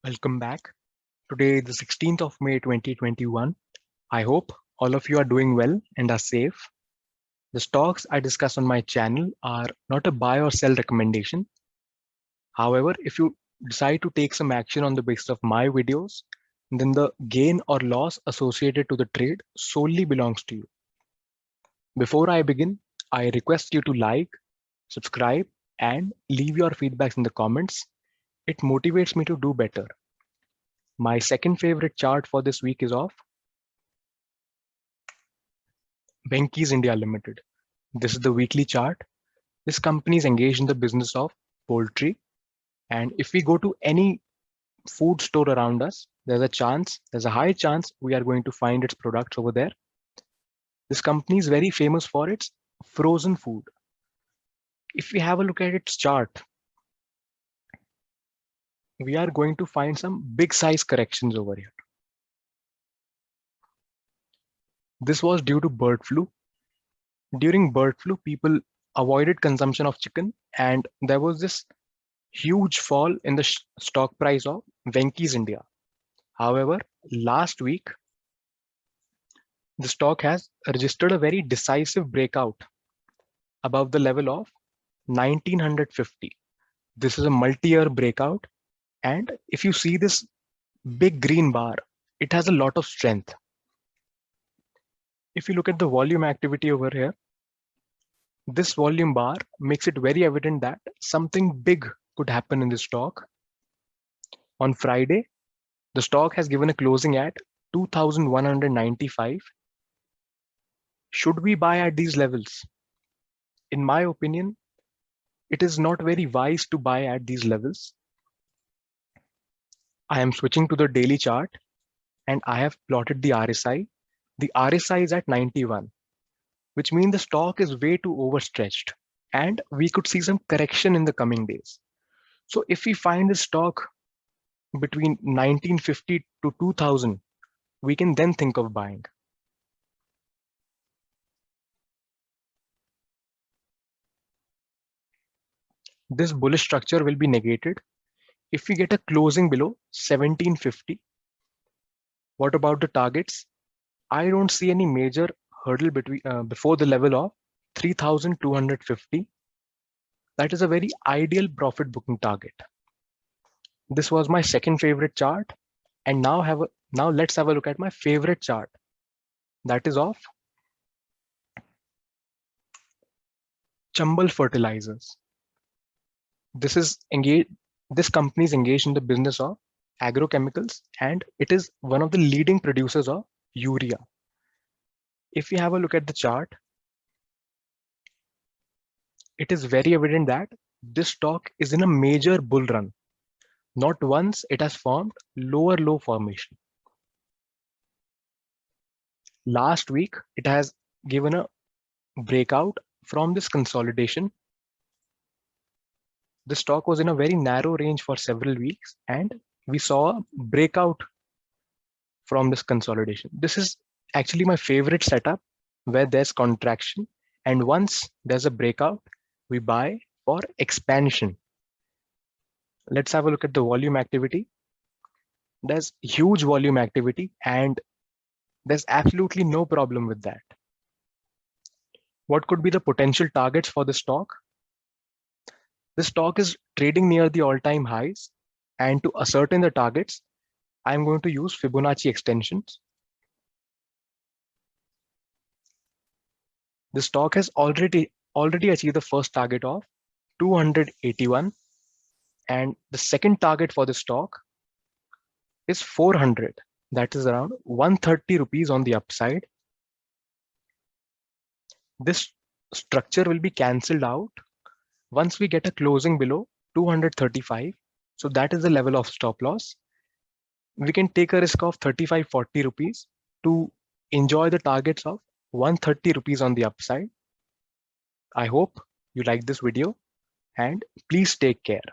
Welcome back. Today, the 16th of May 2021. I hope all of you are doing well and are safe. The stocks I discuss on my channel are not a buy or sell recommendation. However, if you decide to take some action on the basis of my videos, then the gain or loss associated to the trade solely belongs to you. Before I begin, I request you to like, subscribe, and leave your feedbacks in the comments. It motivates me to do better. My second favorite chart for this week is of Venky's India Limited. This is the weekly chart. This company is engaged in the business of poultry. And if we go to any food store around us, there's a high chance we are going to find its products over there. This company is very famous for its frozen food. If we have a look at its chart, we are going to find some big size corrections over here. This was due to bird flu. During bird flu, people avoided consumption of chicken, and there was this huge fall in the stock price of Venky's India. However, last week, the stock has registered a very decisive breakout above the level of 1950. This is a multi-year breakout. And if you see this big green bar, it has a lot of strength. If you look at the volume activity over here, this volume bar makes it very evident that something big could happen in the stock. On Friday, the stock has given a closing at 2,195. Should we buy at these levels? In my opinion, it is not very wise to buy at these levels. I am switching to the daily chart and I have plotted the RSI. The RSI is at 91, which means the stock is way too overstretched and we could see some correction in the coming days. So if we find the stock between 1950 to 2000, we can then think of buying. This bullish structure will be negated if we get a closing below 1750. What about the targets? I don't see any major hurdle before the level of 3250. That is a very ideal profit booking target. This was my second favorite chart, and now let's have a look at my favorite chart. That is of Chambal Fertilizers. This company is engaged in the business of agrochemicals, and it is one of the leading producers of urea. If we have a look at the chart, it is very evident that this stock is in a major bull run. Not once it has formed lower low formation. Last week, it has given a breakout from this consolidation. The stock was in a very narrow range for several weeks, and we saw a breakout from this consolidation. This is actually my favorite setup where there's contraction, and once there's a breakout, we buy for expansion. Let's have a look at the volume activity. There's huge volume activity, and there's absolutely no problem with that. What could be the potential targets for the stock? The stock is trading near the all-time highs, and to ascertain the targets, I'm going to use Fibonacci extensions. The stock has already achieved the first target of 281, and the second target for the stock is 400. That is around 130 rupees on the upside. This structure will be cancelled out once we get a closing below 235. So that is the level of stop loss. We can take a risk of 35-40 rupees to enjoy the targets of 130 rupees on the upside. I hope you like this video and please take care.